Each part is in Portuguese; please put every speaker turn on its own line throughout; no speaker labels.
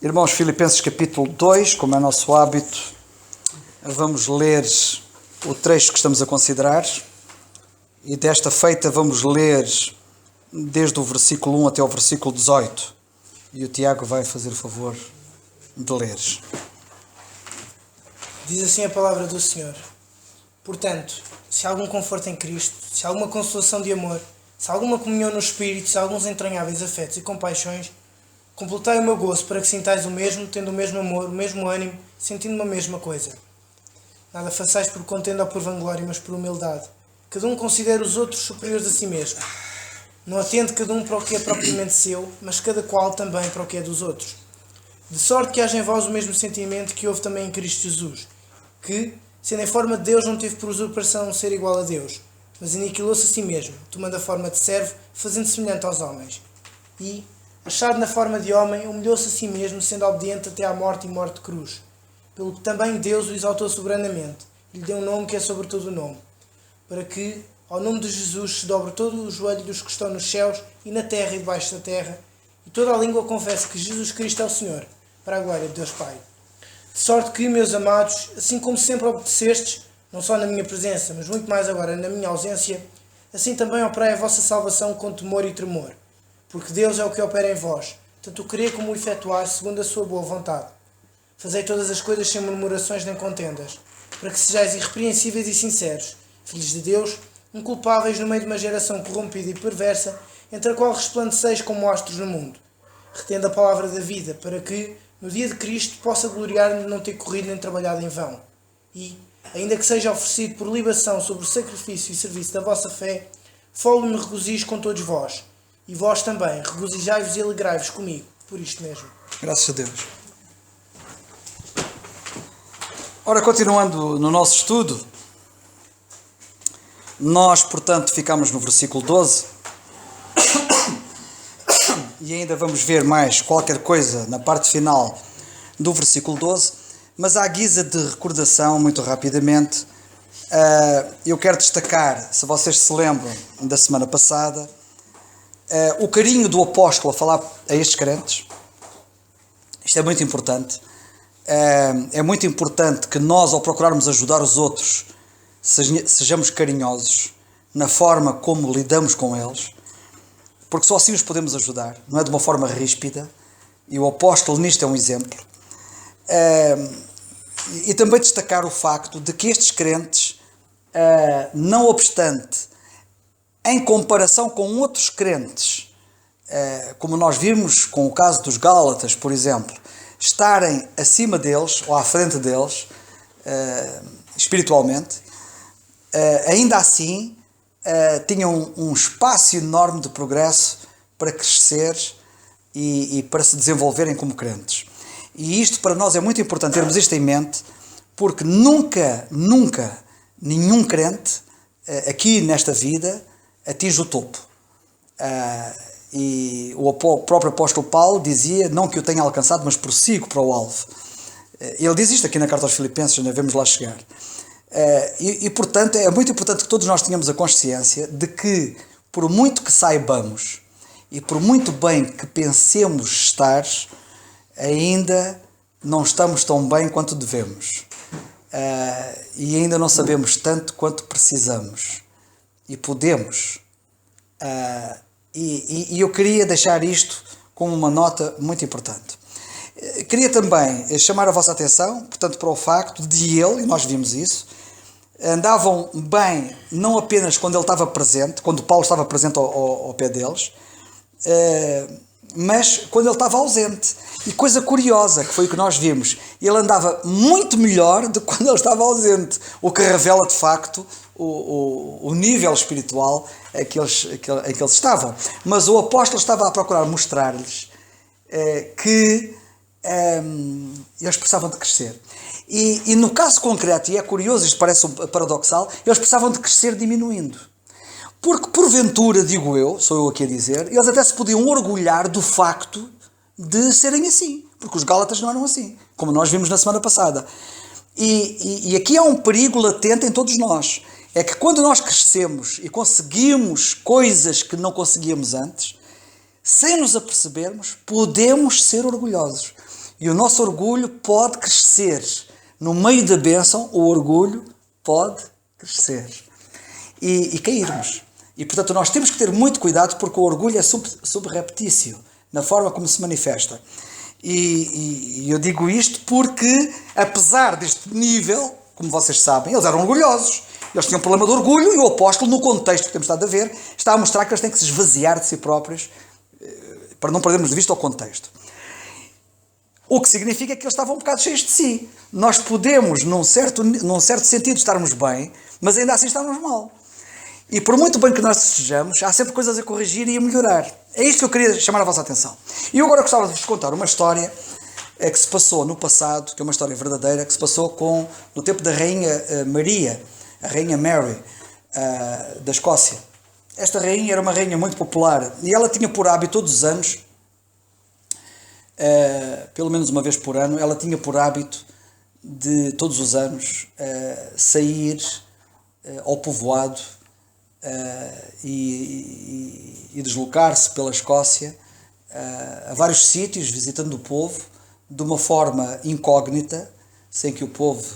Irmãos, Filipenses capítulo 2, como é nosso hábito, vamos ler o trecho que estamos a considerar e desta feita vamos ler desde o versículo 1 até o versículo 18 e o Tiago vai fazer o favor de ler.
Diz assim a palavra do Senhor: Portanto, se há algum conforto em Cristo, se há alguma consolação de amor, se há alguma comunhão no Espírito, se há alguns entranháveis afetos e compaixões, completai o meu gozo para que sintais o mesmo, tendo o mesmo amor, o mesmo ânimo, sentindo uma mesma coisa. Nada façais por contenda ou por vanglória, mas por humildade. Cada um considera os outros superiores a si mesmo. Não atende cada um para o que é propriamente seu, mas cada qual também para o que é dos outros. De sorte que haja em vós o mesmo sentimento que houve também em Cristo Jesus, que, sendo em forma de Deus, não teve por usurpação ser igual a Deus, mas aniquilou-se a si mesmo, tomando a forma de servo, fazendo semelhante aos homens. E, achado na forma de homem, humilhou-se a si mesmo, sendo obediente até à morte e morte de cruz. Pelo que também Deus o exaltou soberanamente, e lhe deu um nome que é sobre todo o nome, para que, ao nome de Jesus, se dobre todo o joelho dos que estão nos céus e na terra e debaixo da terra, e toda a língua confesse que Jesus Cristo é o Senhor, para a glória de Deus Pai. De sorte que, meus amados, assim como sempre obedecestes, não só na minha presença, mas muito mais agora na minha ausência, assim também operai a vossa salvação com temor e tremor. Porque Deus é o que opera em vós, tanto o querer como o efetuar, segundo a sua boa vontade. Fazei todas as coisas sem murmurações nem contendas, para que sejais irrepreensíveis e sinceros, filhos de Deus, inculpáveis no meio de uma geração corrompida e perversa, entre a qual resplandeceis como astros no mundo, retendo a palavra da vida, para que, no dia de Cristo, possa gloriar-me de não ter corrido nem trabalhado em vão. E, ainda que seja oferecido por libação sobre o sacrifício e serviço da vossa fé, falo-me regozijo com todos vós. E vós também, regozijai-vos e alegrai-vos comigo, por isto mesmo.
Graças a Deus. Ora, continuando no nosso estudo, nós, portanto, ficamos no versículo 12 e ainda vamos ver mais qualquer coisa na parte final do versículo 12, mas à guisa de recordação, muito rapidamente, eu quero destacar, se vocês se lembram da semana passada, o carinho do apóstolo a falar a estes crentes. Isto é muito importante. É muito importante que nós, ao procurarmos ajudar os outros, sejamos carinhosos na forma como lidamos com eles, porque só assim os podemos ajudar, não é de uma forma ríspida, e o apóstolo nisto é um exemplo. E também destacar o facto de que estes crentes, não obstante, em comparação com outros crentes, como nós vimos com o caso dos Gálatas, por exemplo, estarem acima deles, ou à frente deles, espiritualmente, ainda assim tinham um espaço enorme de progresso para crescer e para se desenvolverem como crentes. E isto para nós é muito importante termos isto em mente, porque nunca nenhum crente aqui nesta vida atinge o topo. E o próprio apóstolo Paulo dizia, não que o tenha alcançado, mas prossigo para o alvo. Ele diz isto aqui na carta aos Filipenses, ainda vemos lá chegar. Portanto, é muito importante que todos nós tenhamos a consciência de que, por muito que saibamos e por muito bem que pensemos estar, ainda não estamos tão bem quanto devemos. E ainda não sabemos tanto quanto precisamos. E podemos. E eu queria deixar isto como uma nota muito importante. Queria também chamar a vossa atenção, portanto, para o facto de ele, e nós vimos isso, andavam bem não apenas quando ele estava presente, quando Paulo estava presente ao pé deles, mas quando ele estava ausente. E coisa curiosa, que foi o que nós vimos, ele andava muito melhor do que quando ele estava ausente, o que revela de facto o nível espiritual em que eles estavam. Mas o apóstolo estava a procurar mostrar-lhes que eles precisavam de crescer. E no caso concreto, e é curioso, isto parece paradoxal, eles precisavam de crescer diminuindo. Porque, porventura, digo eu, sou eu aqui a dizer, eles até se podiam orgulhar do facto de serem assim. Porque os Gálatas não eram assim, como nós vimos na semana passada. E aqui há um perigo latente em todos nós. É que quando nós crescemos e conseguimos coisas que não conseguíamos antes, sem nos apercebermos, podemos ser orgulhosos. E o nosso orgulho pode crescer. No meio da bênção, o orgulho pode crescer. E cairmos. E, portanto, nós temos que ter muito cuidado porque o orgulho é subreptício na forma como se manifesta. E eu digo isto porque, apesar deste nível, como vocês sabem, eles eram orgulhosos. Eles tinham um problema de orgulho e o apóstolo, no contexto que temos estado a ver, está a mostrar que eles têm que se esvaziar de si próprios para não perdermos de vista o contexto. O que significa que eles estavam um bocado cheios de si. Nós podemos, num certo sentido, estarmos bem, mas ainda assim estamos mal. E por muito bem que nós sejamos, há sempre coisas a corrigir e a melhorar. É isto que eu queria chamar a vossa atenção. E eu agora gostava de vos contar uma história que se passou no passado, que é uma história verdadeira, que se passou no tempo da Rainha Maria, a Rainha Mary, da Escócia. Esta rainha era uma rainha muito popular e ela tinha por hábito todos os anos, pelo menos uma vez por ano, ela tinha por hábito de todos os anos sair ao povoado e deslocar-se pela Escócia a vários sítios, visitando o povo de uma forma incógnita, sem que o povo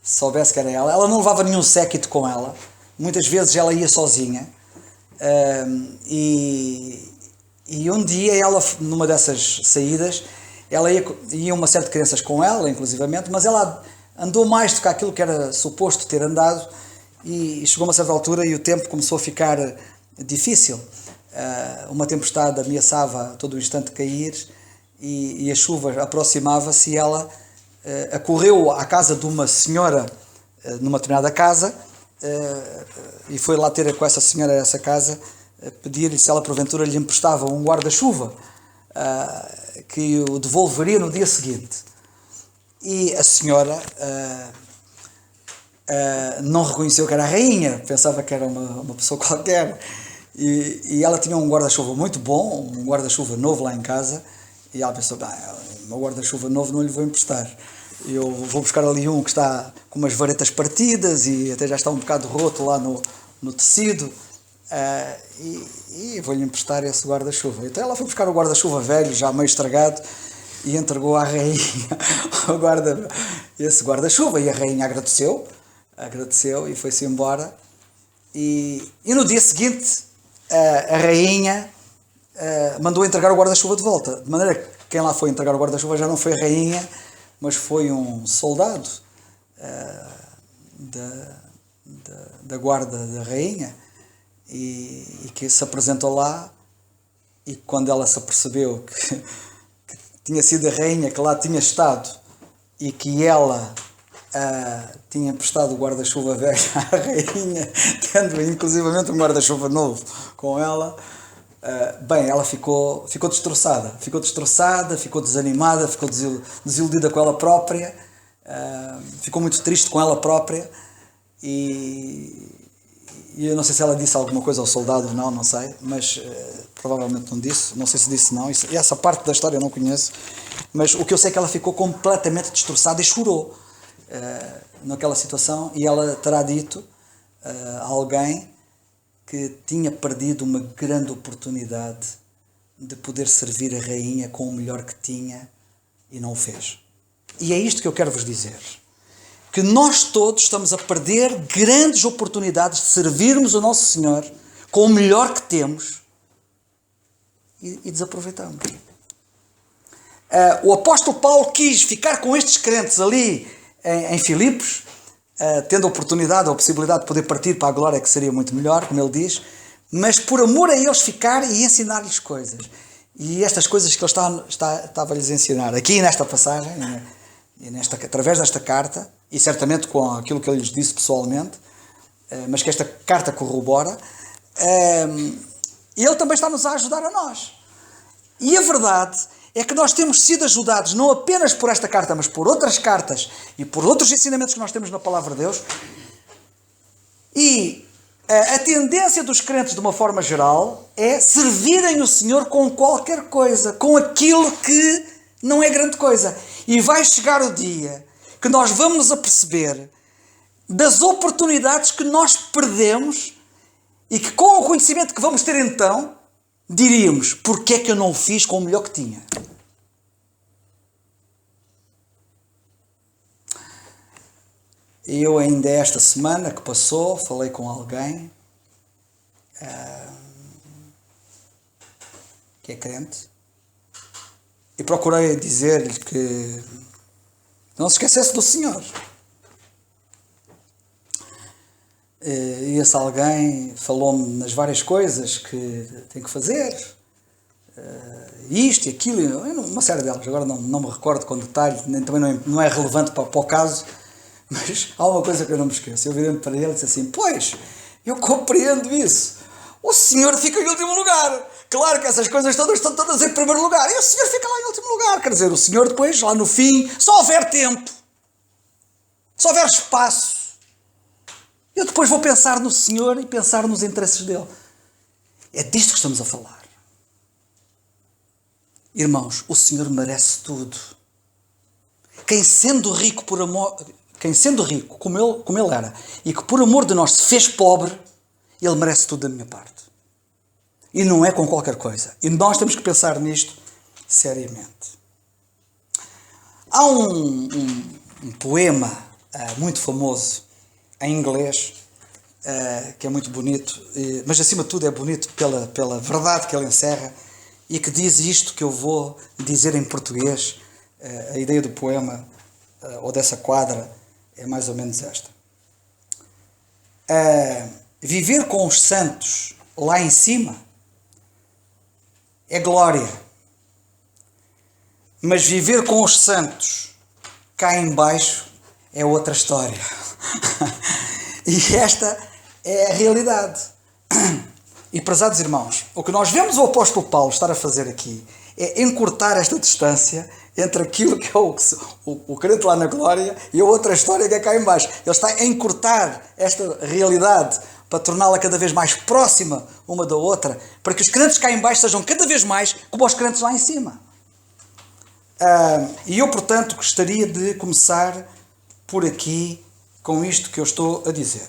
soubesse que era ela. Ela não levava nenhum séquito com ela, muitas vezes ela ia sozinha. E um dia ela, numa dessas saídas, ela ia uma série de crianças com ela, inclusivamente, mas ela andou mais do que aquilo que era suposto ter andado e chegou a uma certa altura e o tempo começou a ficar difícil. Uma tempestade ameaçava a todo o instante cair e a chuva aproximava-se e ela acorreu à casa de uma senhora, numa determinada casa, e foi lá ter com essa senhora essa casa, pedir-lhe se ela porventura lhe emprestava um guarda-chuva que o devolveria no dia seguinte. E a senhora não reconheceu que era a rainha, pensava que era uma pessoa qualquer, e ela tinha um guarda-chuva muito bom, um guarda-chuva novo lá em casa, e ela pensou, o meu guarda-chuva novo não lhe vou emprestar, eu vou buscar ali um que está com umas varetas partidas e até já está um bocado roto lá no tecido, e vou-lhe emprestar esse guarda-chuva. Então ela foi buscar o guarda-chuva velho, já meio estragado, e entregou à rainha esse guarda-chuva, e a rainha agradeceu e foi-se embora. E no dia seguinte a rainha mandou entregar o guarda-chuva de volta, de maneira que quem lá foi entregar o guarda-chuva já não foi a rainha, mas foi um soldado da guarda da rainha, e que se apresentou lá, e quando ela se apercebeu que tinha sido a rainha que lá tinha estado e que ela tinha emprestado o guarda-chuva velho à rainha, tendo inclusivamente um guarda-chuva novo com ela, ela ficou destroçada, ficou desanimada, ficou desiludida com ela própria, ficou muito triste com ela própria, e eu não sei se ela disse alguma coisa ao soldado ou não sei, mas provavelmente não disse, não sei se disse não, e essa parte da história eu não conheço, mas o que eu sei é que ela ficou completamente destroçada e chorou naquela situação, e ela terá dito a alguém que tinha perdido uma grande oportunidade de poder servir a rainha com o melhor que tinha e não o fez. E é isto que eu quero vos dizer, que nós todos estamos a perder grandes oportunidades de servirmos o nosso Senhor com o melhor que temos e desaproveitamos. O apóstolo Paulo quis ficar com estes crentes ali em Filipos, tendo a oportunidade ou a possibilidade de poder partir para a glória, que seria muito melhor, como ele diz, mas por amor a eles ficar e ensinar-lhes coisas. E estas coisas que ele estava-lhes a ensinar aqui nesta passagem, através desta carta, e certamente com aquilo que ele lhes disse pessoalmente, mas que esta carta corrobora, ele também está-nos a ajudar a nós. E a verdade é que nós temos sido ajudados não apenas por esta carta, mas por outras cartas e por outros ensinamentos que nós temos na Palavra de Deus. E a tendência dos crentes, de uma forma geral, é servirem o Senhor com qualquer coisa, com aquilo que não é grande coisa. E vai chegar o dia que nós vamos nos aperceber das oportunidades que nós perdemos e que, com o conhecimento que vamos ter então, diríamos, porque é que eu não o fiz com o melhor que tinha? Eu ainda esta semana que passou, falei com alguém que é crente e procurei dizer-lhe que não se esquecesse do Senhor. E esse alguém falou-me nas várias coisas que tem que fazer, isto e aquilo, uma série delas, agora não me recordo com detalhe, nem também não é relevante para o caso, mas há uma coisa que eu não me esqueço. Eu virei-me para ele e disse assim: pois, eu compreendo isso, o Senhor fica em último lugar, claro que essas coisas todas estão todas em primeiro lugar, e o Senhor fica lá em último lugar, quer dizer, o Senhor depois, lá no fim, se houver tempo, se houver espaço, eu depois vou pensar no Senhor e pensar nos interesses dele. É disto que estamos a falar. Irmãos, o Senhor merece tudo. Quem sendo rico como ele era, e que por amor de nós se fez pobre, ele merece tudo da minha parte. E não é com qualquer coisa. E nós temos que pensar nisto seriamente. Há um poema muito famoso em inglês, que é muito bonito, mas acima de tudo é bonito pela verdade que ele encerra, e que diz isto que eu vou dizer em português. A ideia do poema, ou dessa quadra, é mais ou menos esta. Viver com os santos lá em cima é glória, mas viver com os santos cá em baixo é outra história. E esta é a realidade. E, prezados irmãos, o que nós vemos o apóstolo Paulo estar a fazer aqui é encurtar esta distância entre aquilo que é o crente lá na glória e a outra história que é cá em baixo. Ele está a encurtar esta realidade para torná-la cada vez mais próxima uma da outra, para que os crentes cá em baixo sejam cada vez mais como os crentes lá em cima. E eu, portanto, gostaria de começar por aqui com isto que eu estou a dizer.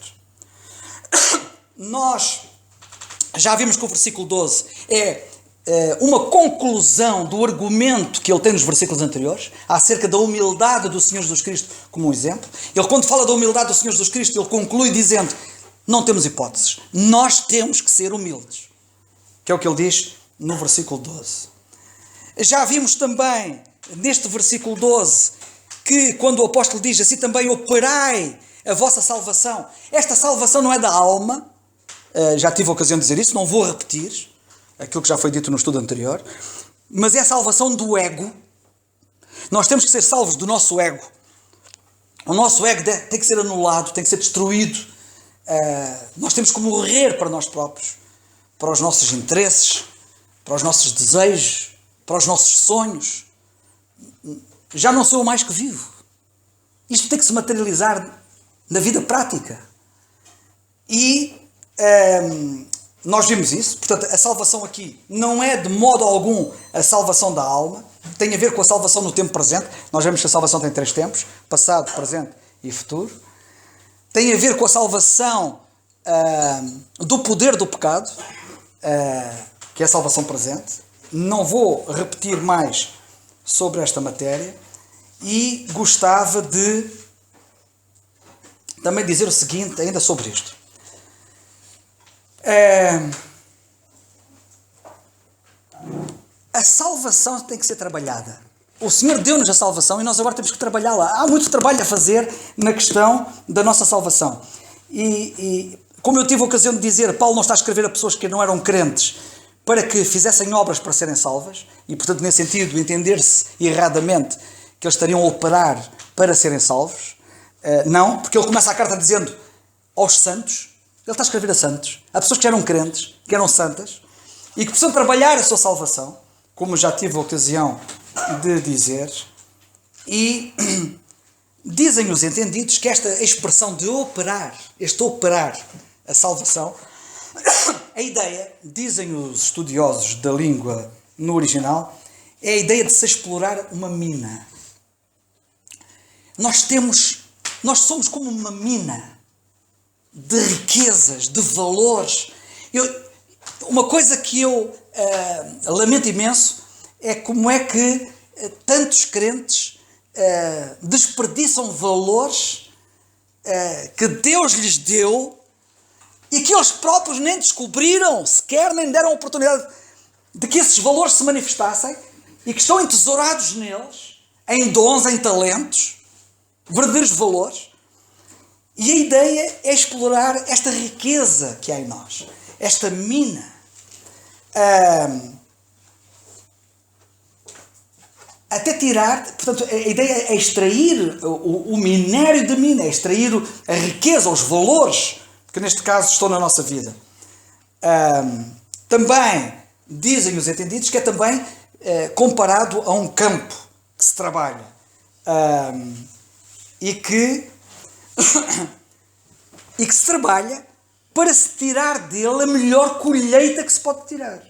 Nós já vimos que o versículo 12 é uma conclusão do argumento que ele tem nos versículos anteriores, acerca da humildade do Senhor Jesus Cristo como um exemplo. Ele, quando fala da humildade do Senhor Jesus Cristo, ele conclui dizendo: não temos hipóteses, nós temos que ser humildes. Que é o que ele diz no versículo 12. Já vimos também, neste versículo 12, que quando o apóstolo diz assim também: operai a vossa salvação. Esta salvação não é da alma. Já tive a ocasião de dizer isso, não vou repetir aquilo que já foi dito no estudo anterior, mas é a salvação do ego. Nós temos que ser salvos do nosso ego. O nosso ego tem que ser anulado, tem que ser destruído. Nós temos que morrer para nós próprios, para os nossos interesses, para os nossos desejos, para os nossos sonhos. Já não sou eu mais que vivo. Isto tem que se materializar na vida prática. E nós vimos isso. Portanto, a salvação aqui não é de modo algum a salvação da alma, tem a ver com a salvação no tempo presente. Nós vemos que a salvação tem 3 tempos: passado, presente e futuro. Tem a ver com a salvação do poder do pecado, que é a salvação presente. Não vou repetir mais sobre esta matéria, e gostava de também dizer o seguinte ainda sobre isto. A salvação tem que ser trabalhada. O Senhor deu-nos a salvação e nós agora temos que trabalhá-la. Há muito trabalho a fazer na questão da nossa salvação. E como eu tive a ocasião de dizer, Paulo não está a escrever a pessoas que não eram crentes para que fizessem obras para serem salvas, e portanto nesse sentido entender-se erradamente que eles estariam a operar para serem salvos. Não, porque ele começa a carta dizendo aos santos. Ele está a escrever a santos, a pessoas que eram crentes, que eram santas, e que precisam trabalhar a sua salvação, como já tive a ocasião de dizer. E dizem os entendidos que esta expressão de operar, este operar a salvação, a ideia, dizem os estudiosos da língua no original, é a ideia de se explorar uma mina. Nós somos como uma mina de riquezas, de valores. Uma coisa que eu lamento imenso é como é que tantos crentes desperdiçam valores que Deus lhes deu e que eles próprios nem descobriram sequer, nem deram a oportunidade de que esses valores se manifestassem e que estão entesourados neles, em dons, em talentos, verdadeiros valores. E a ideia é explorar esta riqueza que há em nós, esta mina. Até tirar, portanto, a ideia é extrair o minério da mina, é extrair a riqueza, os valores que neste caso estão na nossa vida. Também dizem os entendidos que é também comparado a um campo que se trabalha e que se trabalha para se tirar dele a melhor colheita que se pode tirar.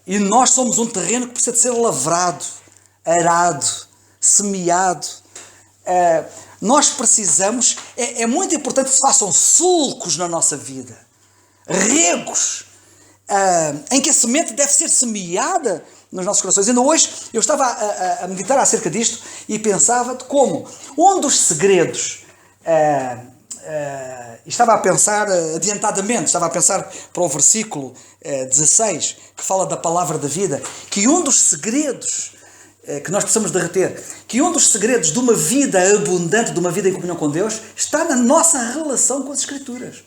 E nós somos um terreno que precisa de ser lavrado, arado, semeado. Nós precisamos, é muito importante que se façam sulcos na nossa vida, regos, em que a semente deve ser semeada nos nossos corações. Ainda hoje eu estava a meditar acerca disto e pensava de como um dos segredos, estava a pensar adiantadamente, estava a pensar para o versículo 16, que fala da palavra da vida, que um dos segredos que nós precisamos de reter, que um dos segredos de uma vida abundante, de uma vida em comunhão com Deus, está na nossa relação com as Escrituras.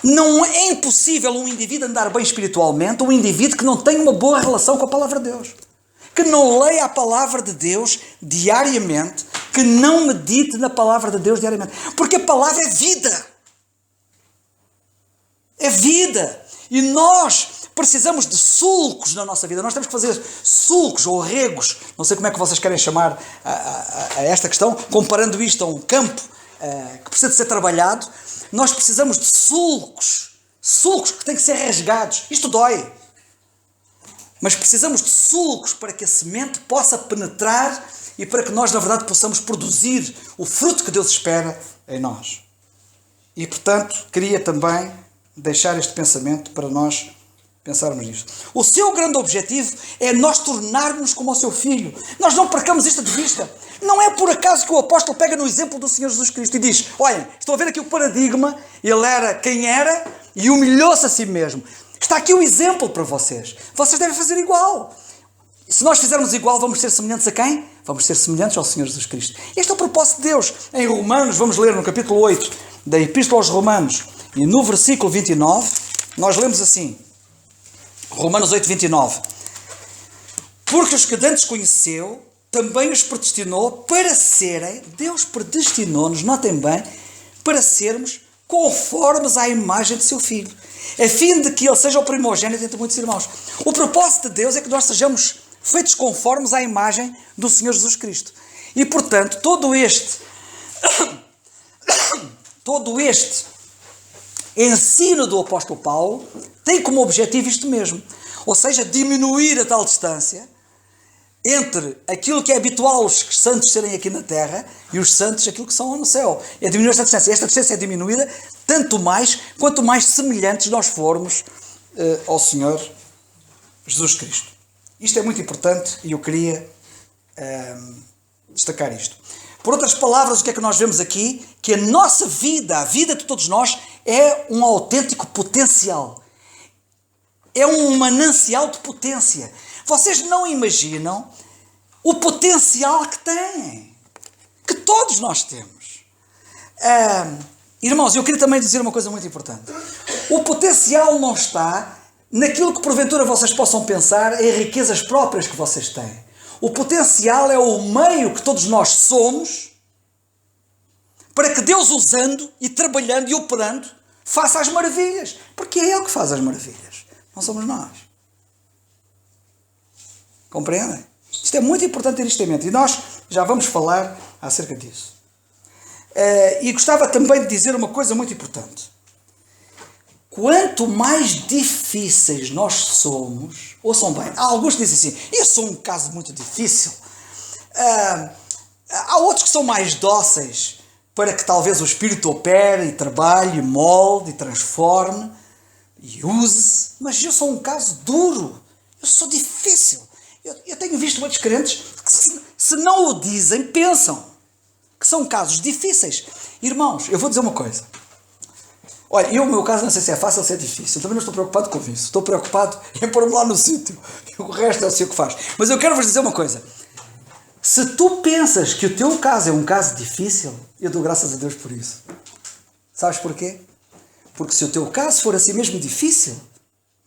Não é impossível um indivíduo andar bem espiritualmente, um indivíduo que não tem uma boa relação com a palavra de Deus, que não leia a palavra de Deus diariamente, que não medite na palavra de Deus diariamente, porque a palavra é vida. É vida. E nós precisamos de sulcos na nossa vida. Nós temos que fazer sulcos ou regos, não sei como é que vocês querem chamar a esta questão, comparando isto a um campo que precisa de ser trabalhado. Nós precisamos de sulcos que têm que ser rasgados. Isto dói. Mas precisamos de sulcos para que a semente possa penetrar e para que nós, na verdade, possamos produzir o fruto que Deus espera em nós. E, portanto, queria também deixar este pensamento para nós pensarmos nisto. O seu grande objetivo é nós tornarmos como o seu Filho. Nós não percamos isto de vista. Não é por acaso que o apóstolo pega no exemplo do Senhor Jesus Cristo e diz: olhem, estão a ver aqui o paradigma, ele era quem era e humilhou-se a si mesmo. Está aqui o exemplo para vocês. Vocês devem fazer igual. Se nós fizermos igual, vamos ser semelhantes a quem? Vamos ser semelhantes ao Senhor Jesus Cristo. Este é o propósito de Deus. Em Romanos, vamos ler no capítulo 8 da Epístola aos Romanos, e no versículo 29, nós lemos assim, Romanos 8, 29. Porque os que antes conheceu, também os predestinou para serem, Deus predestinou-nos, notem bem, para sermos conformes à imagem de seu Filho, a fim de que ele seja o primogênito entre muitos irmãos. O propósito de Deus é que nós sejamos feitos conformes à imagem do Senhor Jesus Cristo. E, portanto, todo este ensino do apóstolo Paulo tem como objetivo isto mesmo. Ou seja, diminuir a tal distância entre aquilo que é habitual os santos serem aqui na terra e os santos aquilo que são no céu. É diminuir esta distância. Esta distância é diminuída tanto mais quanto mais semelhantes nós formos ao Senhor Jesus Cristo. Isto é muito importante e eu queria destacar isto. Por outras palavras, o que é que nós vemos aqui? Que a nossa vida, a vida de todos nós, é um autêntico potencial. É um manancial de potência. Vocês não imaginam o potencial que têm, que todos nós temos. Irmãos, eu queria também dizer uma coisa muito importante. O potencial não está naquilo que porventura vocês possam pensar em riquezas próprias que vocês têm. O potencial é o meio que todos nós somos para que Deus, usando e trabalhando e operando, faça as maravilhas. Porque é Ele que faz as maravilhas, não somos nós. Compreendem? Isto é muito importante ter isto em mente e nós já vamos falar acerca disso. E gostava também de dizer uma coisa muito importante. Quanto mais difíceis nós somos, ouçam bem, há alguns que dizem assim, eu sou um caso muito difícil. Há outros que são mais dóceis para que talvez o Espírito opere e trabalhe, molde e transforme e use. Mas eu sou um caso duro, eu sou difícil. Eu tenho visto muitos crentes que se não o dizem, pensam. que são casos difíceis. Irmãos, eu vou dizer uma coisa. Olha, eu, no meu caso, não sei se é fácil ou se é difícil. Eu também não estou preocupado com isso. Estou preocupado em pôr-me lá no sítio. O resto é o Senhor que faz. Mas eu quero vos dizer uma coisa. Se tu pensas que o teu caso é um caso difícil, eu dou graças a Deus por isso. Sabes porquê? Porque se o teu caso for assim mesmo difícil,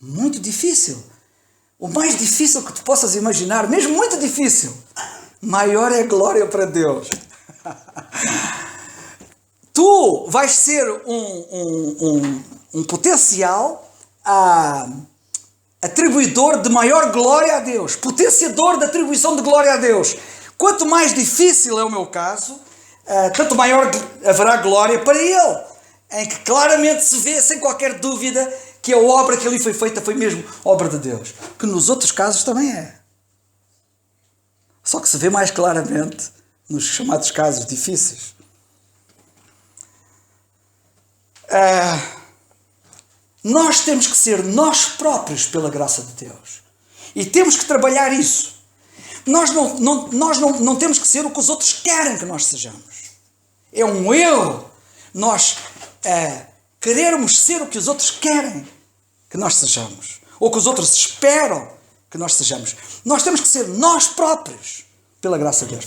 muito difícil, o mais difícil que tu possas imaginar, mesmo muito difícil, maior é a glória para Deus. Tu vais ser um potencial atribuidor de maior glória a Deus, potenciador da atribuição de glória a Deus. Quanto mais difícil é o meu caso, tanto maior haverá glória para Ele, em que claramente se vê, sem qualquer dúvida, que a obra que ali foi feita foi mesmo obra de Deus. Que nos outros casos também é. Só que se vê mais claramente nos chamados casos difíceis. Nós temos que ser nós próprios pela graça de Deus. E temos que trabalhar isso. Nós não temos que ser o que os outros querem que nós sejamos. É um erro nós querermos ser o que os outros querem que nós sejamos. Ou que os outros esperam que nós sejamos. Nós temos que ser nós próprios pela graça de Deus.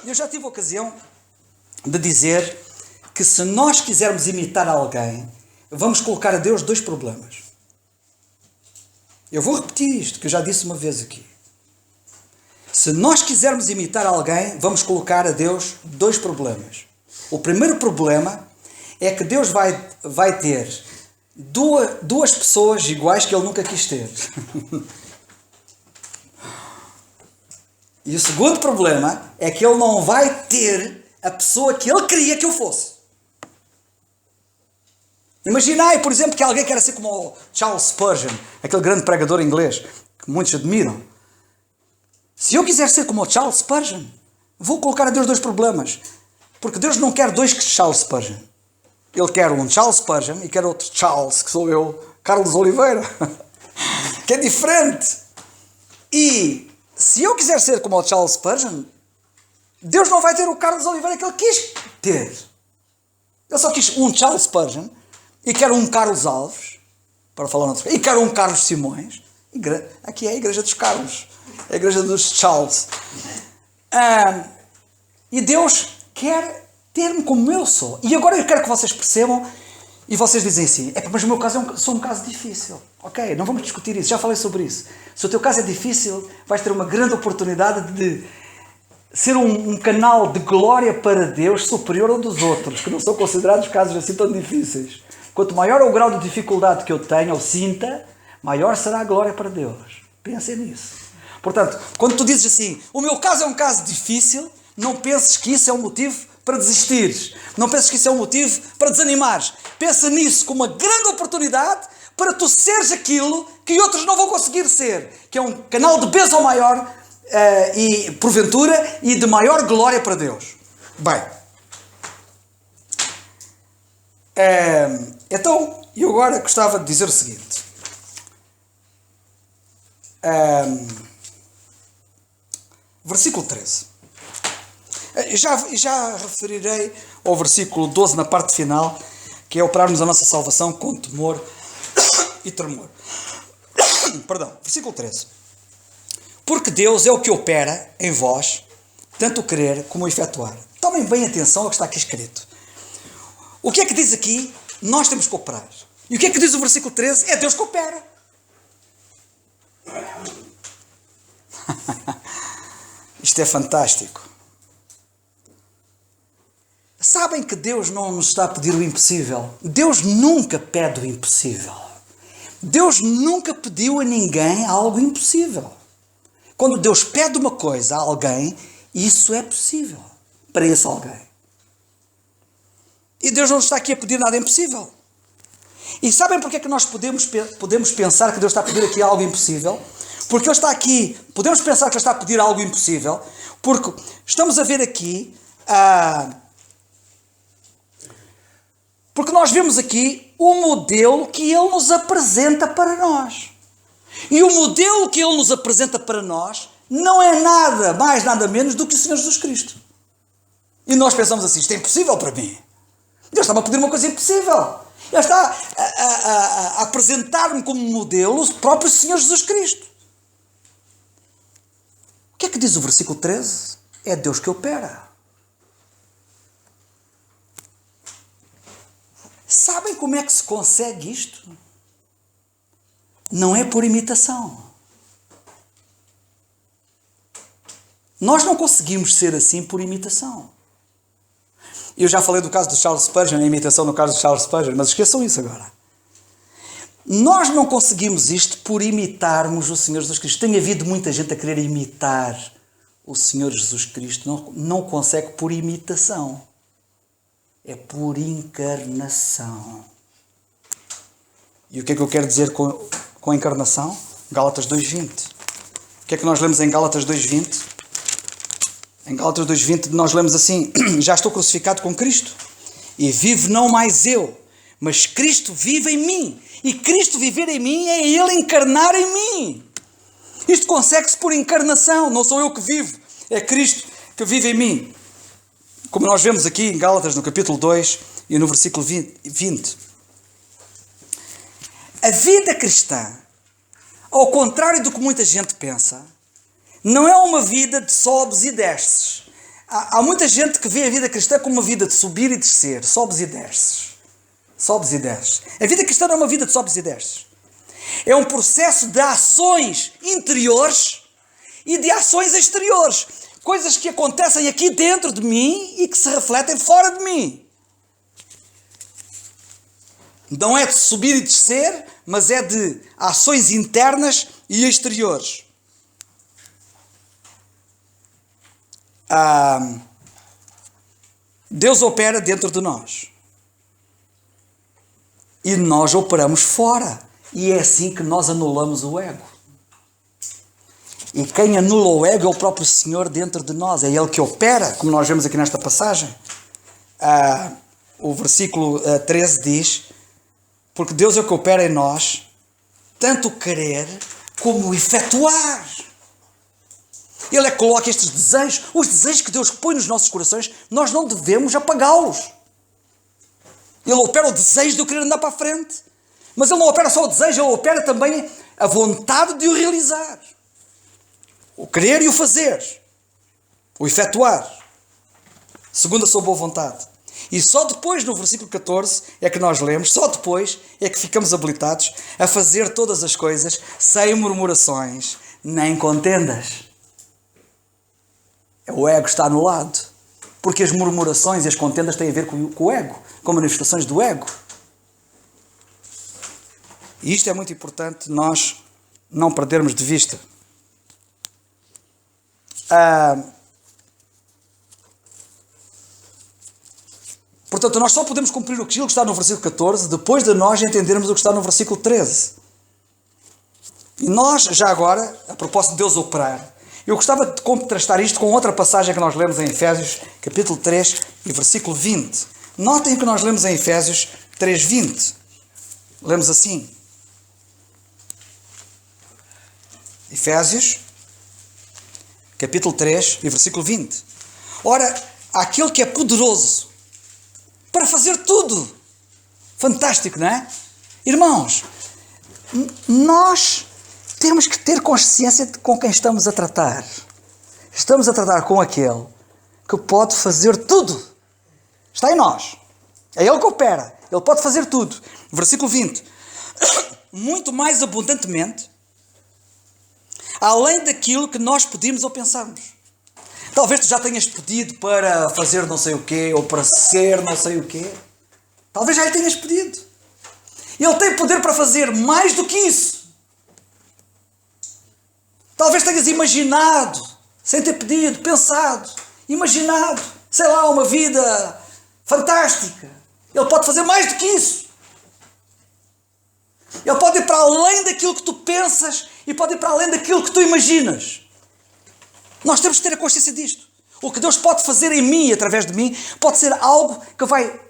Eu já tive a ocasião de dizer que se nós quisermos imitar alguém, vamos colocar a Deus dois problemas. Eu vou repetir isto, que eu já disse uma vez aqui. Se nós quisermos imitar alguém, vamos colocar a Deus dois problemas. O primeiro problema é que Deus vai ter duas pessoas iguais que Ele nunca quis ter. E o segundo problema é que Ele não vai ter a pessoa que Ele queria que eu fosse. Imaginai, por exemplo, que alguém quer ser como o Charles Spurgeon, aquele grande pregador inglês que muitos admiram. Se eu quiser ser como o Charles Spurgeon, vou colocar a Deus dois problemas. Porque Deus não quer dois Charles Spurgeon. Ele quer um Charles Spurgeon e quer outro Charles, que sou eu, Carlos Oliveira. Que é diferente. E se eu quiser ser como o Charles Spurgeon, Deus não vai ter o Carlos Oliveira que Ele quis ter. Ele só quis um Charles Spurgeon e quer um Carlos Alves, para falar noutra coisa, e quer um Carlos Simões. Aqui é a igreja dos Carlos. É a igreja dos Charles. E Deus quer ter-me como eu sou. E agora eu quero que vocês percebam, e vocês dizem assim, mas o meu caso é um caso difícil. Ok, não vamos discutir isso, já falei sobre isso. Se o teu caso é difícil, vais ter uma grande oportunidade de ser um canal de glória para Deus superior ao dos outros, que não são considerados casos assim tão difíceis. Quanto maior é o grau de dificuldade que eu tenho, ou sinta, maior será a glória para Deus. Pensem nisso. Portanto, quando tu dizes assim, o meu caso é um caso difícil, não penses que isso é um motivo para desistires. Não penses que isso é um motivo para desanimares. Pensa nisso como uma grande oportunidade para tu seres aquilo que outros não vão conseguir ser. Que é um canal de bênção maior e, porventura, e de maior glória para Deus. Bem. Então, eu agora gostava de dizer o seguinte. Versículo 13. Já referirei ao versículo 12 na parte final, que é operarmos a nossa salvação com temor e tremor. Perdão, versículo 13. Porque Deus é o que opera em vós, tanto o querer como o efetuar. Tomem bem atenção ao que está aqui escrito. O que é que diz aqui? Nós temos que operar. E o que é que diz o versículo 13? É Deus que opera. Isto é fantástico. Sabem que Deus não nos está a pedir o impossível. Deus nunca pede o impossível. Deus nunca pediu a ninguém algo impossível. Quando Deus pede uma coisa a alguém, isso é possível para esse alguém. E Deus não está aqui a pedir nada impossível. E sabem porque é que nós podemos pensar que Deus está a pedir aqui algo impossível? Porque Ele está aqui, podemos pensar que Ele está a pedir algo impossível, porque estamos a ver aqui, porque nós vemos aqui o modelo que Ele nos apresenta para nós. E o modelo que Ele nos apresenta para nós não é nada mais, nada menos do que o Senhor Jesus Cristo. E nós pensamos assim, isto é impossível para mim. Deus está-me a pedir uma coisa impossível. Ele está a apresentar-me como modelo o próprio Senhor Jesus Cristo. O que é que diz o versículo 13? É Deus que opera. Sabem como é que se consegue isto? Não é por imitação. Nós não conseguimos ser assim por imitação. Eu já falei do caso de Charles Spurgeon, a imitação no caso de Charles Spurgeon, mas esqueçam isso agora. Nós não conseguimos isto por imitarmos o Senhor Jesus Cristo. Tem havido muita gente a querer imitar o Senhor Jesus Cristo. Não consegue por imitação. É por encarnação. E o que é que eu quero dizer com encarnação? Gálatas 2:20. O que é que nós lemos em Gálatas 2:20? Em Gálatas 2:20 nós lemos assim: já estou crucificado com Cristo, e vivo não mais eu, mas Cristo vive em mim. E Cristo viver em mim é Ele encarnar em mim. Isto consegue-se por encarnação. Não sou eu que vivo, é Cristo que vive em mim. Como nós vemos aqui em Gálatas, no capítulo 2 e no versículo 20. A vida cristã, ao contrário do que muita gente pensa, não é uma vida de sobes e desces. Há muita gente que vê a vida cristã como uma vida de subir e descer, sobes e desces. Sobes e desces. A vida cristã não é uma vida de sobes e desces. É um processo de ações interiores e de ações exteriores. Coisas que acontecem aqui dentro de mim e que se refletem fora de mim. Não é de subir e descer, mas é de ações internas e exteriores. Deus opera dentro de nós. E nós operamos fora. E é assim que nós anulamos o ego. E quem anula o ego é o próprio Senhor dentro de nós. É Ele que opera, como nós vemos aqui nesta passagem. O versículo 13 diz: porque Deus é o que opera em nós, tanto o querer como o efetuar. Ele é que coloca estes desejos, os desejos que Deus põe nos nossos corações, nós não devemos apagá-los. Ele opera o desejo de eu querer andar para a frente. Mas Ele não opera só o desejo, Ele opera também a vontade de o realizar. O querer e o fazer. O efetuar. Segundo a sua boa vontade. E só depois, no versículo 14, é que nós lemos, só depois é que ficamos habilitados a fazer todas as coisas sem murmurações nem contendas. O ego está anulado. Porque as murmurações e as contendas têm a ver com o ego, com manifestações do ego. E isto é muito importante nós não perdermos de vista. Portanto, nós só podemos cumprir aquilo que está no versículo 14 depois de nós entendermos o que está no versículo 13. E nós, já agora, a propósito de Deus operar, eu gostava de contrastar isto com outra passagem que nós lemos em Efésios, capítulo 3 e versículo 20. Notem que nós lemos em Efésios 3:20. Lemos assim. Efésios, capítulo 3 e versículo 20. Ora, aquele que é poderoso para fazer tudo. Fantástico, não é? Irmãos, nós temos que ter consciência de com quem estamos a tratar. Estamos a tratar com aquele que pode fazer tudo. Está em nós. É Ele que opera. Ele pode fazer tudo. Versículo 20. Muito mais abundantemente, além daquilo que nós pedimos ou pensamos. Talvez tu já tenhas pedido para fazer não sei o quê, ou para ser não sei o quê. Talvez já lhe tenhas pedido. Ele tem poder para fazer mais do que isso. Talvez tenhas imaginado, sem ter pedido, pensado, imaginado, sei lá, uma vida fantástica. Ele pode fazer mais do que isso. Ele pode ir para além daquilo que tu pensas e pode ir para além daquilo que tu imaginas. Nós temos que ter a consciência disto. O que Deus pode fazer em mim e através de mim pode ser algo que vai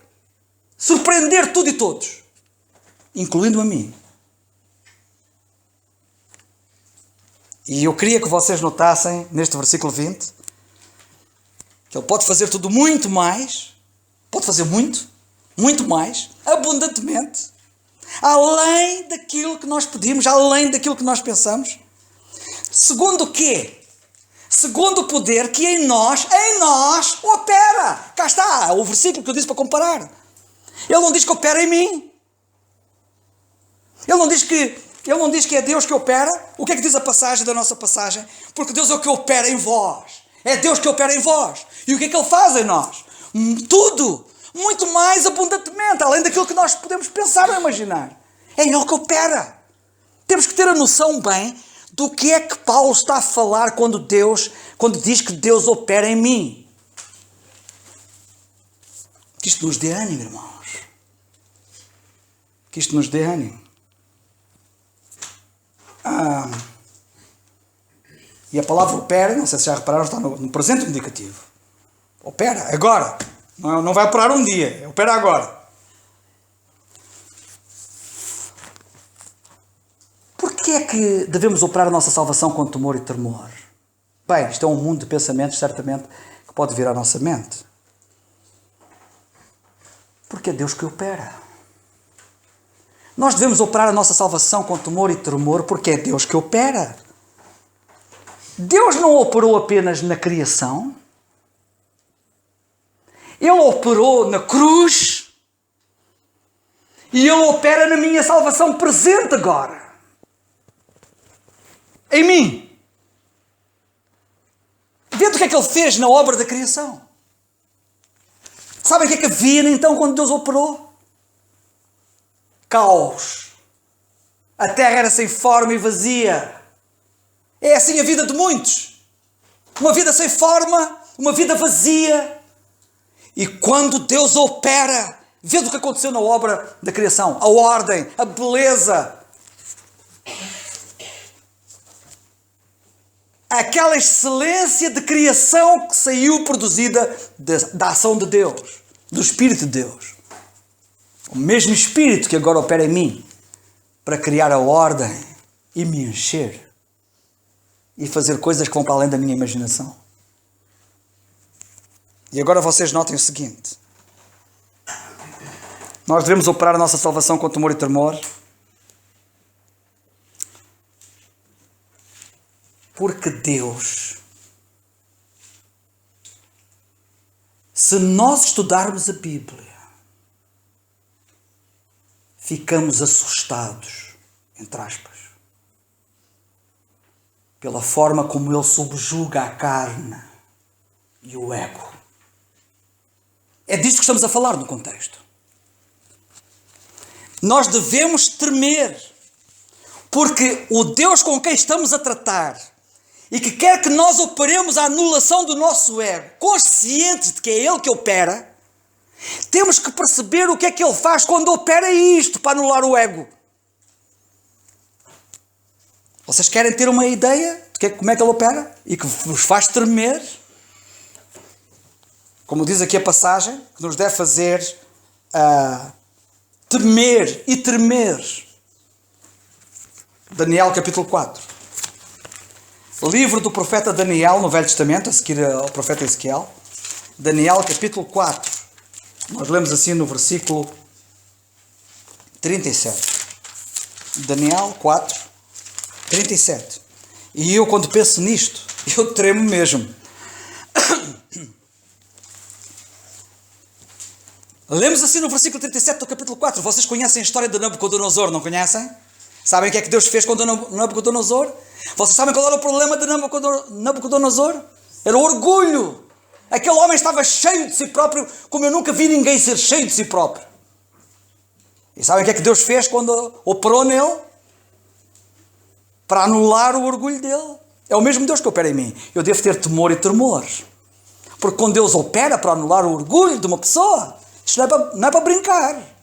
surpreender tudo e todos, incluindo a mim. E eu queria que vocês notassem, neste versículo 20, que Ele pode fazer tudo muito mais, pode fazer muito, muito mais, abundantemente, além daquilo que nós pedimos, além daquilo que nós pensamos. Segundo o quê? Segundo o poder que em nós opera. Cá está o versículo que eu disse para comparar. Ele não diz que opera em mim. Ele não diz que é Deus que opera. O que é que diz a passagem da nossa passagem? Porque Deus é o que opera em vós. É Deus que opera em vós. E o que é que Ele faz em nós? Tudo. Muito mais abundantemente. Além daquilo que nós podemos pensar ou imaginar. É Ele que opera. Temos que ter a noção bem do que é que Paulo está a falar quando diz que Deus opera em mim. Que isto nos dê ânimo, irmãos. Que isto nos dê ânimo. E a palavra opera, não sei se já repararam, está no presente indicativo. Opera, agora. Não vai operar um dia, opera agora. Porquê é que devemos operar a nossa salvação com temor e tremor? Bem, isto é um mundo de pensamentos, certamente, que pode vir à nossa mente. Porque é Deus que opera. Nós devemos operar a nossa salvação com temor e tremor porque é Deus que opera. Deus não operou apenas na criação. Ele operou na cruz. E Ele opera na minha salvação presente agora. Em mim. Vendo o que é que Ele fez na obra da criação. Sabem o que é que havia então quando Deus operou? Caos. A terra era sem forma e vazia. É assim a vida de muitos. Uma vida sem forma, uma vida vazia. E quando Deus opera, vendo o que aconteceu na obra da criação, a ordem, a beleza, aquela excelência de criação que saiu produzida da ação de Deus, do Espírito de Deus. O mesmo Espírito que agora opera em mim para criar a ordem e me encher e fazer coisas que vão para além da minha imaginação. E agora vocês notem o seguinte. Nós devemos operar a nossa salvação com temor e tremor porque Deus, se nós estudarmos a Bíblia, ficamos assustados, entre aspas, pela forma como Ele subjuga a carne e o ego. É disso que estamos a falar no contexto. Nós devemos tremer, porque o Deus com quem estamos a tratar e que quer que nós operemos a anulação do nosso ego, conscientes de que é Ele que opera, temos que perceber o que é que Ele faz quando opera isto para anular o ego. Vocês querem ter uma ideia de como é que Ele opera e que vos faz tremer? Como diz aqui a passagem, que nos deve fazer temer e tremer. Daniel capítulo 4. Livro do profeta Daniel no Velho Testamento, a seguir ao profeta Ezequiel. Daniel capítulo 4. Nós lemos assim no versículo 37. Daniel 4, 37. E eu quando penso nisto, eu tremo mesmo. Lemos assim no versículo 37 do capítulo 4. Vocês conhecem a história de Nabucodonosor, não conhecem? Sabem o que é que Deus fez com Nabucodonosor? Vocês sabem qual era o problema de Nabucodonosor? Era o orgulho. Aquele homem estava cheio de si próprio, como eu nunca vi ninguém ser cheio de si próprio. E sabem o que é que Deus fez quando operou nele? Para anular o orgulho dele. É o mesmo Deus que opera em mim. Eu devo ter temor e tremor. Porque quando Deus opera para anular o orgulho de uma pessoa, isto não é para brincar.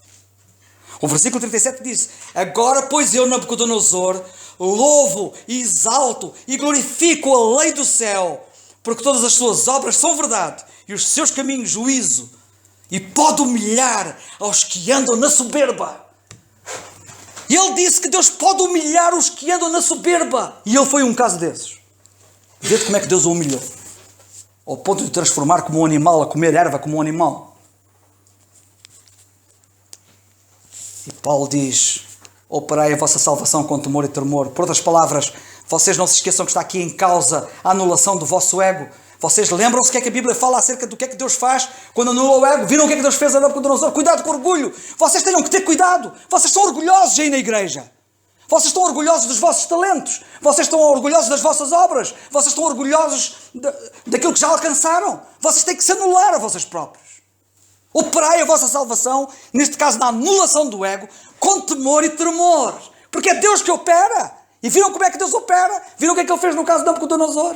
O versículo 37 diz: agora, pois eu, Nabucodonosor, louvo e exalto e glorifico a lei do céu, porque todas as suas obras são verdade e os seus caminhos juízo, e pode humilhar aos que andam na soberba. E ele disse que Deus pode humilhar os que andam na soberba. E ele foi um caso desses. Vê como é que Deus o humilhou. ao ponto de transformar como um animal, a comer erva como um animal. E Paulo diz: operai a vossa salvação com temor e tremor. Por outras palavras, vocês não se esqueçam que está aqui em causa a anulação do vosso ego. Vocês lembram-se o que é que a Bíblia fala acerca do que é que Deus faz quando anula o ego? Viram o que é que Deus fez a Nabucodonosor? Cuidado com o orgulho. Vocês tenham que ter cuidado. Vocês estão orgulhosos aí na igreja. Vocês estão orgulhosos dos vossos talentos. Vocês estão orgulhosos das vossas obras. Vocês estão orgulhosos daquilo que já alcançaram. Vocês têm que se anular a vocês próprios. Operai a vossa salvação, neste caso na anulação do ego, com temor e tremor. Porque é Deus que opera. E viram como é que Deus opera? Viram o que é que Ele fez no caso de Nabucodonosor?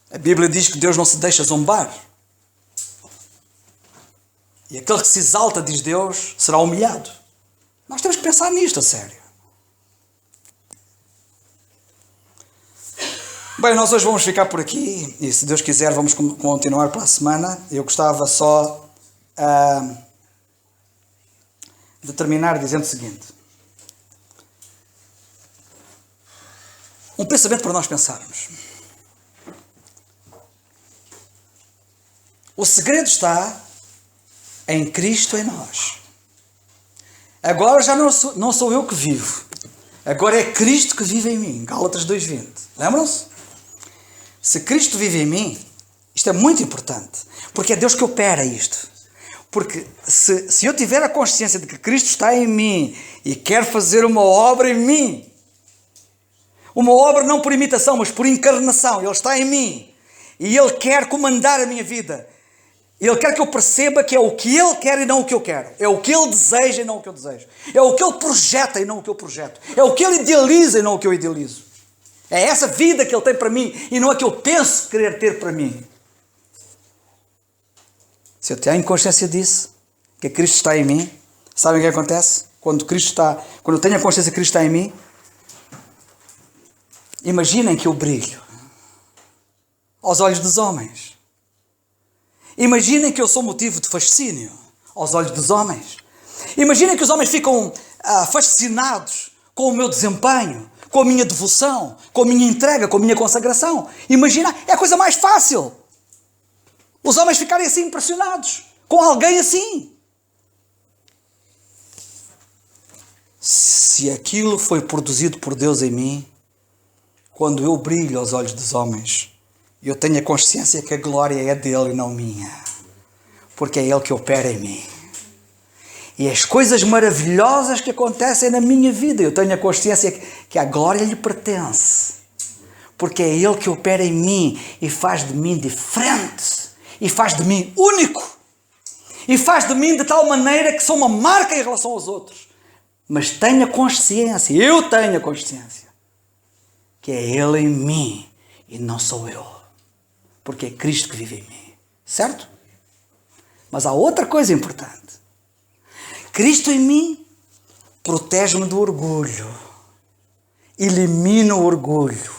A Bíblia diz que Deus não se deixa zombar. E aquele que se exalta, diz Deus, será humilhado. Nós temos que pensar nisto a sério. Bem, nós hoje vamos ficar por aqui. E se Deus quiser vamos continuar para a semana. Eu gostava só de terminar dizendo o seguinte. Um pensamento para nós pensarmos. O segredo está em Cristo em nós. Agora já não sou eu que vivo. Agora é Cristo que vive em mim. Gálatas 2:20. Lembram-se? Se Cristo vive em mim, isto é muito importante. Porque é Deus que opera isto. Porque se eu tiver a consciência de que Cristo está em mim e quer fazer uma obra em mim, uma obra não por imitação, mas por encarnação, Ele está em mim e Ele quer comandar a minha vida. Ele quer que eu perceba que é o que Ele quer e não o que eu quero. É o que Ele deseja e não o que eu desejo. É o que Ele projeta e não o que eu projeto. É o que Ele idealiza e não o que eu idealizo. É essa vida que Ele tem para mim e não a que eu penso querer ter para mim. Se eu tenho consciência disso, que Cristo está em mim, sabem o que acontece? Quando eu tenho a consciência que Cristo está em mim, imaginem que eu brilho aos olhos dos homens. Imaginem que eu sou motivo de fascínio aos olhos dos homens. Imaginem que os homens ficam fascinados com o meu desempenho, com a minha devoção, com a minha entrega, com a minha consagração. Imagina, é a coisa mais fácil. Os homens ficarem assim impressionados com alguém assim. Se aquilo foi produzido por Deus em mim, quando eu brilho aos olhos dos homens, eu tenho a consciência que a glória é dele e não minha. Porque é ele que opera em mim. E as coisas maravilhosas que acontecem na minha vida, eu tenho a consciência que a glória lhe pertence. Porque é ele que opera em mim e faz de mim diferente. E faz de mim único. E faz de mim de tal maneira que sou uma marca em relação aos outros. Mas tenho a consciência, eu tenho a consciência, que é ele em mim e não sou eu. Porque é Cristo que vive em mim. Certo? Mas há outra coisa importante. Cristo em mim protege-me do orgulho. Elimina o orgulho.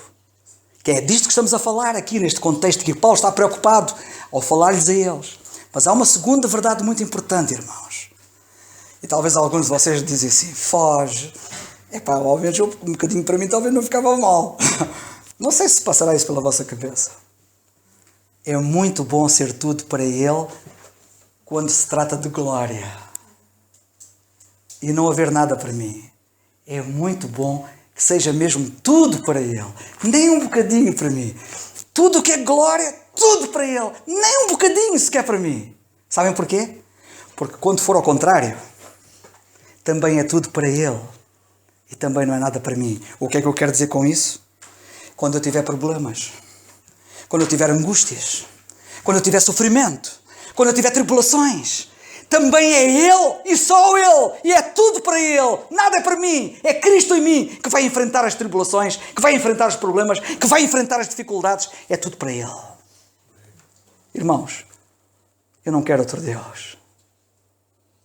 Que é disto que estamos a falar aqui, neste contexto que Paulo está preocupado ao falar-lhes a eles. Mas há uma segunda verdade muito importante, irmãos. E talvez alguns de vocês dizem assim, foge. Epá, ao menos um bocadinho para mim talvez não ficava mal. Não sei se passará isso pela vossa cabeça. É muito bom ser tudo para Ele quando se trata de glória. E não haver nada para mim. É muito bom que seja mesmo tudo para Ele. Nem um bocadinho para mim. Tudo que é glória, tudo para Ele. Nem um bocadinho sequer para mim. Sabem porquê? Porque quando for ao contrário, também é tudo para Ele. E também não é nada para mim. O que é que eu quero dizer com isso? Quando eu tiver problemas, quando eu tiver angústias, quando eu tiver sofrimento, quando eu tiver tribulações, também é Ele e só Ele. E é tudo para Ele. Nada é para mim. É Cristo em mim que vai enfrentar as tribulações, que vai enfrentar os problemas, que vai enfrentar as dificuldades. É tudo para Ele. Irmãos, eu não quero outro Deus.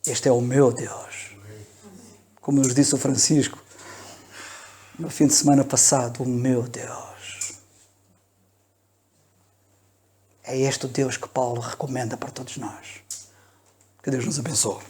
Este é o meu Deus. Como nos disse o Francisco no fim de semana passado, o meu Deus. É este o Deus que Paulo recomenda para todos nós. Que Deus nos abençoe.